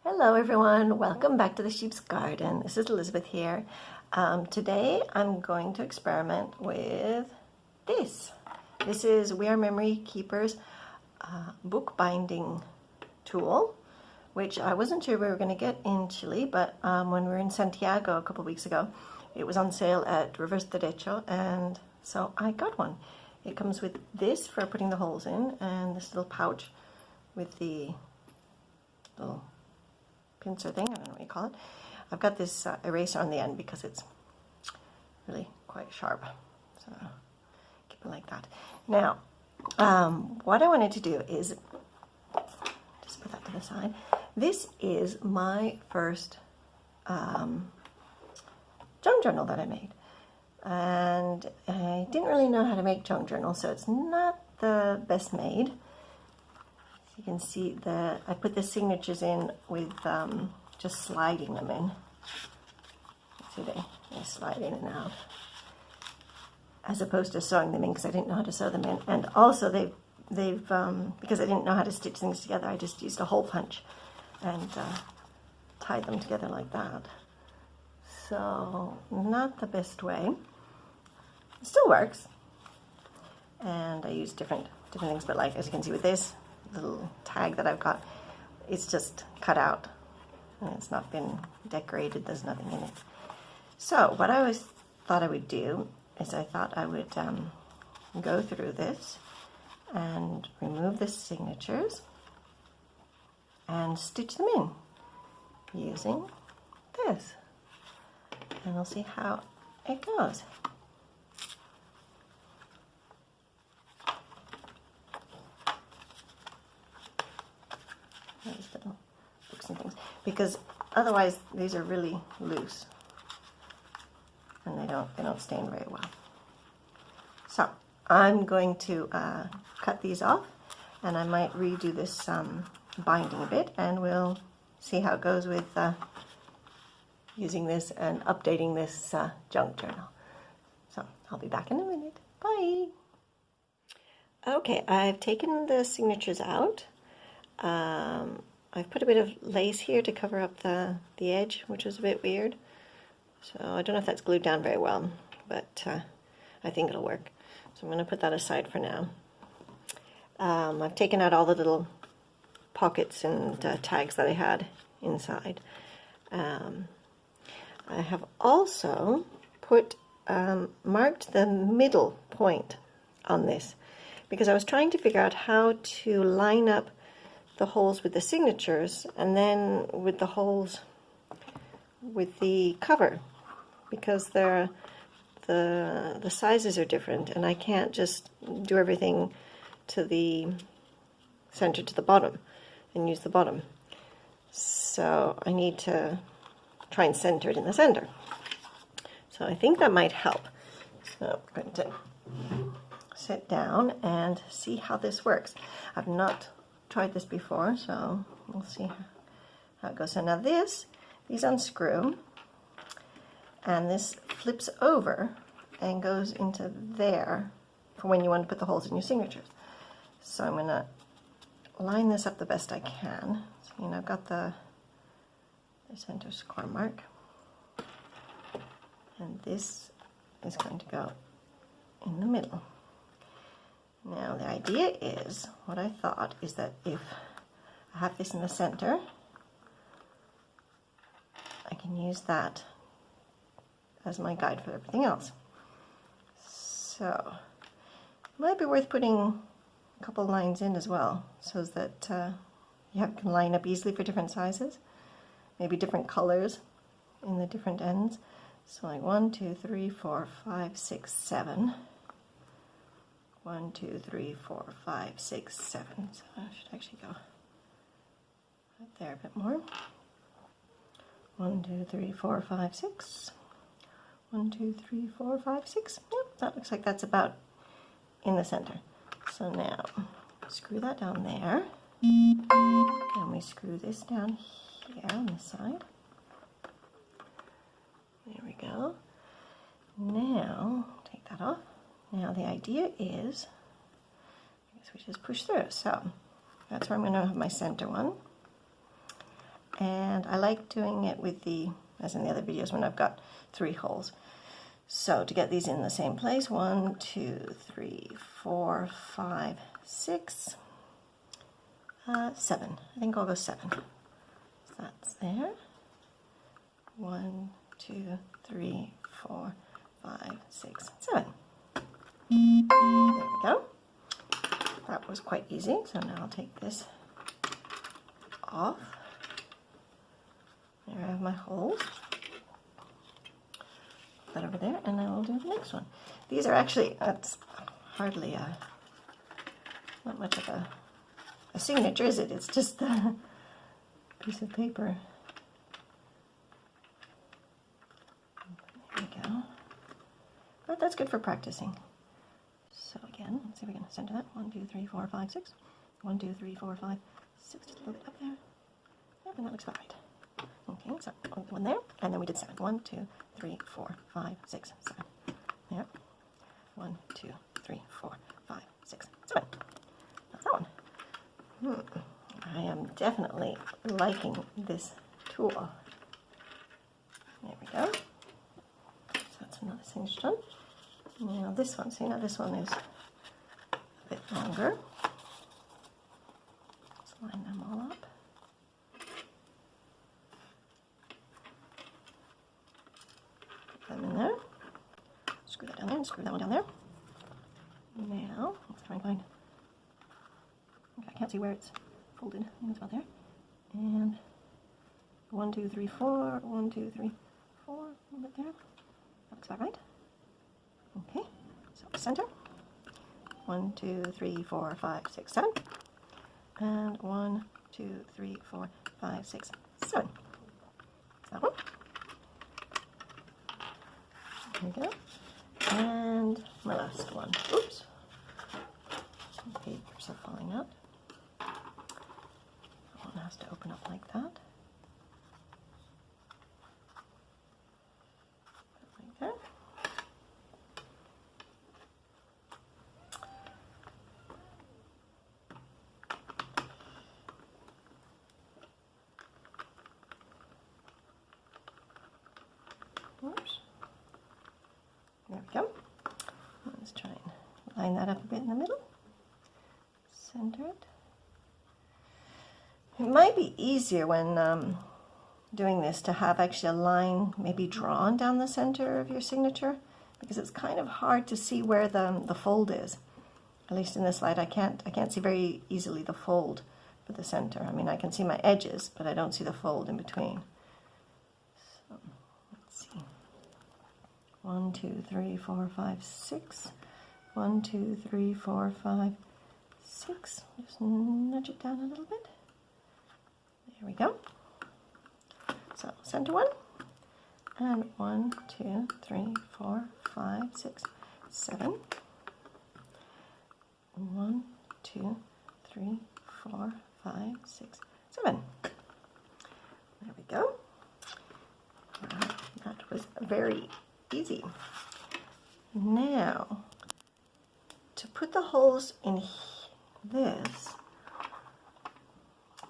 Hello everyone, welcome back to the Sheep's Garden. This is Elizabeth here. Today I'm going to experiment with this. This is We Are Memory Keeper's bookbinding tool, which I wasn't sure we were going to get in Chile, but when we were in Santiago a couple of weeks ago, it was on sale at Reverse Derecho, and so I got one. It comes with this for putting the holes in, and this little pouch with the little pincer thing, I don't know what you call it. I've got this eraser on the end because it's really quite sharp, so keep it like that. Now, what I wanted to do is just put that to the side. This is my first junk journal that I made, and I didn't really know how to make junk journals, so it's not the best made. You can see that I put the signatures in with just sliding them in. See, they slide in and out, as opposed to sewing them in, because I didn't know how to sew them in. And also they've because I didn't know how to stitch things together, I just used a hole punch and tied them together like that. So not the best way. It still works, and I use different things, but like as you can see with this little tag that I've got, it's just cut out and it's not been decorated, there's nothing in it. So what I always thought I would do is I thought I would go through this and remove the signatures and stitch them in using this, and we'll see how it goes. These little books and things, because otherwise these are really loose and they don't stain very well. So I'm going to cut these off, and I might redo this binding a bit, and we'll see how it goes with using this and updating this junk journal. So I'll be back in a minute. Bye. Okay, I've taken the signatures out. I've put a bit of lace here to cover up the edge, which was a bit weird. So I don't know if that's glued down very well, but I think it'll work. So I'm going to put that aside for now. I've taken out all the little pockets and tags that I had inside. I have also put marked the middle point on this, because I was trying to figure out how to line up the holes with the signatures and then with the holes with the cover, because the sizes are different and I can't just do everything to the center to the bottom and use the bottom. So I need to try and center it in the center. So I think that might help. So I'm going to sit down and see how this works. I've not tried this before, so we'll see how it goes. So now these unscrew, and this flips over and goes into there for when you want to put the holes in your signatures. So I'm going to line this up the best I can. So, I've got the center score mark, and this is going to go in the middle. Now the idea is, what I thought is that if I have this in the center, I can use that as my guide for everything else. So it might be worth putting a couple lines in as well, so that you can line up easily for different sizes, maybe different colors in the different ends. So like 1, 2, 3, 4, 5, 6, 7. 1, 2, 3, 4, 5, 6, 7. So I should actually go right there a bit more. 1, 2, 3, 4, 5, 6. 1, 2, 3, 4, 5, 6. Yep, that looks like that's about in the center. So now screw that down there, and we screw this down here on this side. There we go. Now take that off. Now the idea is, I guess we just push through. So that's where I'm going to have my center one. and I like doing it with as in the other videos, when I've got 3 holes. So to get these in the same place, 1, 2, 3, 4, 5, 6, 7. I think I'll go 7. So that's there. 1, 2, 3, 4, 5, 6, 7. There we go. That was quite easy. So now I'll take this off. There I have my holes. Put that over there, and I will do the next one. These are actually, that's hardly not much of a signature, is it? It's just a piece of paper. There we go. But that's good for practicing. So again, let's see if we can center that. 1, 2, 3, 4, 5, 6. 1, 2, 3, 4, 5, 6. Just a little bit up there. Yep, and that looks about right. Okay, so one there, and then we did 7. 1, 2, 3, 4, 5, 6, 7. There. 1, 2, 3, 4, 5, 6, 7. That's that one. I am definitely liking this tool. There we go. So that's another signature done. Now this one, see, now this one is a bit longer. Let's line them all up. Put them in there. Screw that down there and screw that one down there. Now, let's try and find, okay, I can't see where it's folded. I think it's about there. And 1, 2, 3, 4, 1, 2, 3, 4, a little bit there. That looks about right. Okay, so center. 1, 2, 3, 4, 5, 6, 7. And 1, 2, 3, 4, 5, 6, 7. That one. There we go. And my last one. Oops. The papers are falling out. That one has to open up like that. Like that. Oops. There we go. Let's try and line that up a bit in the middle. Center it. It might be easier when doing this to have actually a line maybe drawn down the center of your signature, because it's kind of hard to see where the fold is. At least in this slide, I can't see very easily the fold for the center. I mean, I can see my edges, but I don't see the fold in between. So let's see. 1, 2, 3, 4, 5, 6. 1, 2, 3, 4, 5, 6. Just nudge it down a little bit. There we go. So center one, and 1, 2, 3, 4, 5, 6, 7. 1, 2, 3, 4, 5, 6, 7. There we go. That was very easy. Now, to put the holes in this,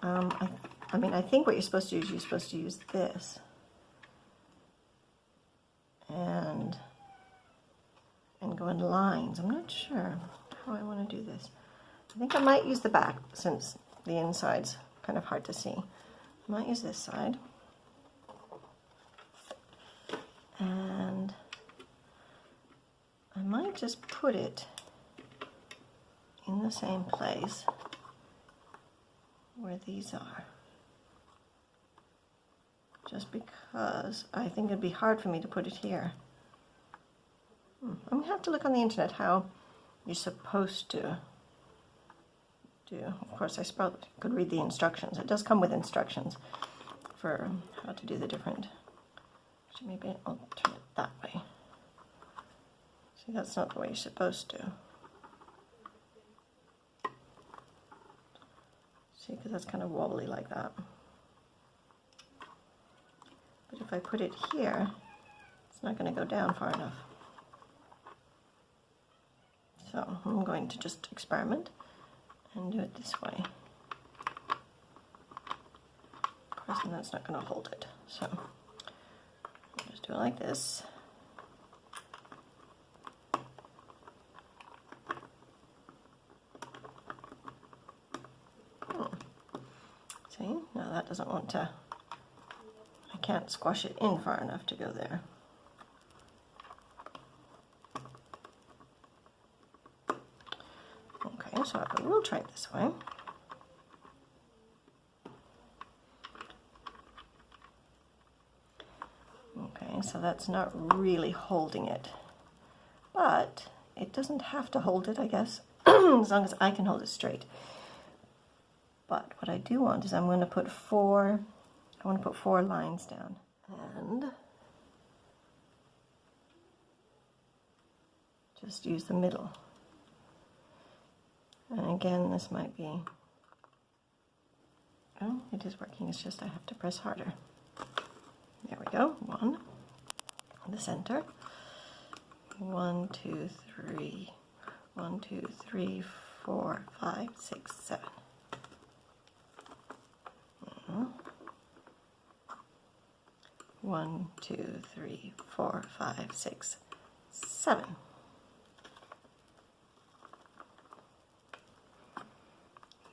I think what you're supposed to do is you're supposed to use this and go in lines. I'm not sure how I want to do this. I think I might use the back since the inside's kind of hard to see. I might use this side. And I might just put it in the same place where these are. Just because I think it'd be hard for me to put it here. I'm going to have to look on the internet how you're supposed to do. Of course, I probably could read the instructions. It does come with instructions for how to do the different. So maybe I'll turn it that way. See, that's not the way you're supposed to. See, because that's kind of wobbly like that. But if I put it here, it's not going to go down far enough. So I'm going to just experiment and do it this way. Of course, course, and that's not going to hold it. So I'll just do it like this. See, now that doesn't want to, I can't squash it in far enough to go there. Okay, so I will try it this way. Okay, so that's not really holding it, but it doesn't have to hold it, I guess, as long as I can hold it straight. But what I do want is I want to put four lines down, and just use the middle. And again, this might be, oh, it is working, it's just I have to press harder. There we go, one, the center, 1, 2, 3, 1, 2, 3, 4, 5, 6, 7. 1, 2, 3, 4, 5, 6, 7.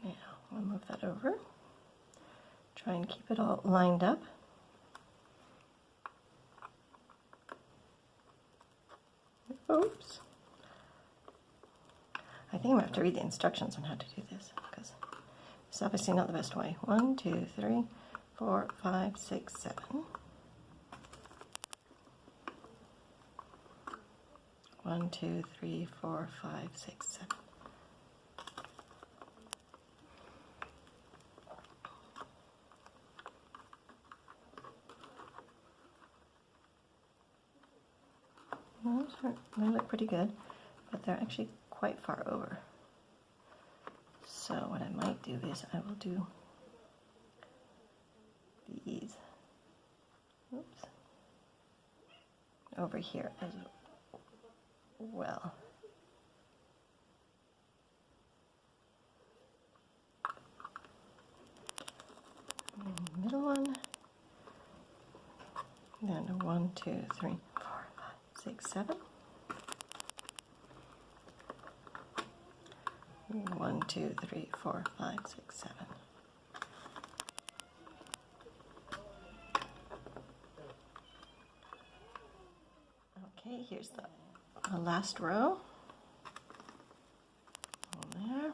Now I'll move that over. Try and keep it all lined up. Oops. I think I'm going to have to read the instructions on how to do this, because it's obviously not the best way. 1, 2, 3, 4, 5, 6, 7. 1, 2, 3, 4, 5, 6, 7. They look pretty good, but they're actually quite far over. So what I might do is I will do these, oops, over here as well. Middle one, then 1, 2, 3, 4, 5, 6, 7. 1, 2, 3, 4, 5, 6, 7. Okay, here's the last row. There.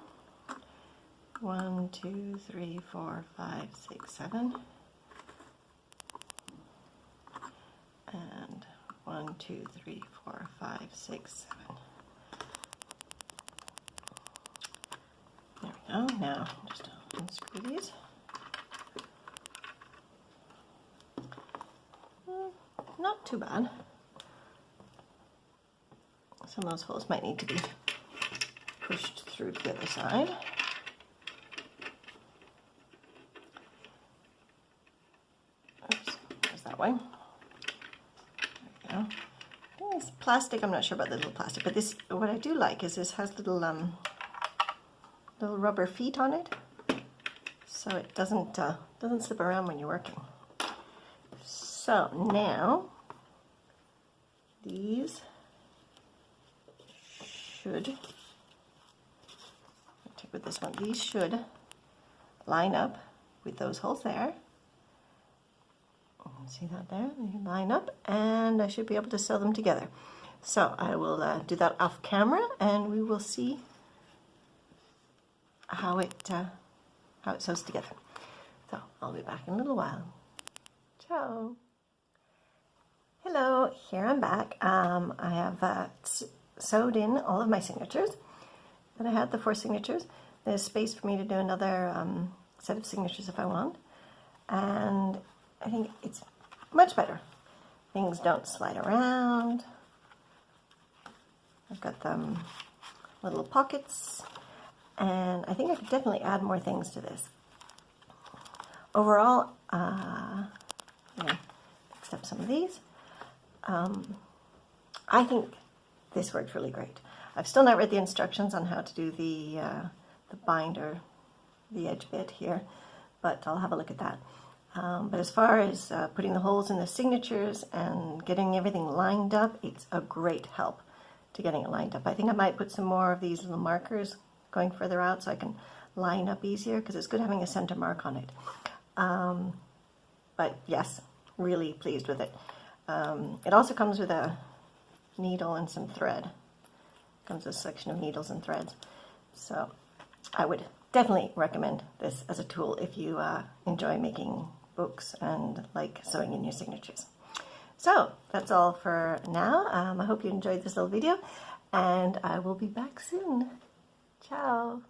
1, 2, 3, 4, 5, 6, 7. And 1, 2, 3, 4, 5, 6, 7. There we go. Now just unscrew these. Not too bad. Some of those holes might need to be pushed through to the other side. Oops, goes that way. There we go. This plastic, I'm not sure about the little plastic, but this, what I do like is this has little rubber feet on it, so it doesn't slip around when you're working. So now these should, I'll take with this one, these should line up with those holes there. See that there? They line up, and I should be able to sew them together. So I will do that off camera, and we will see how it sews together. So I'll be back in a little while. Ciao. Hello, here I'm back. I have sewed in all of my signatures. Then I had the 4 signatures. There's space for me to do another set of signatures if I want. And I think it's much better. Things don't slide around. I've got them little pockets. And I think I could definitely add more things to this. Overall, except some of these, I think this worked really great. I've still not read the instructions on how to do the binder, the edge bit here, but I'll have a look at that. But as far as putting the holes in the signatures and getting everything lined up, it's a great help to getting it lined up. I think I might put some more of these little markers going further out so I can line up easier, because it's good having a center mark on it. But yes, really pleased with it. It also comes with a needle and some thread. Comes with a section of needles and threads. So I would definitely recommend this as a tool if you enjoy making books and like sewing in your signatures. So that's all for now. I hope you enjoyed this little video, and I will be back soon. Ciao.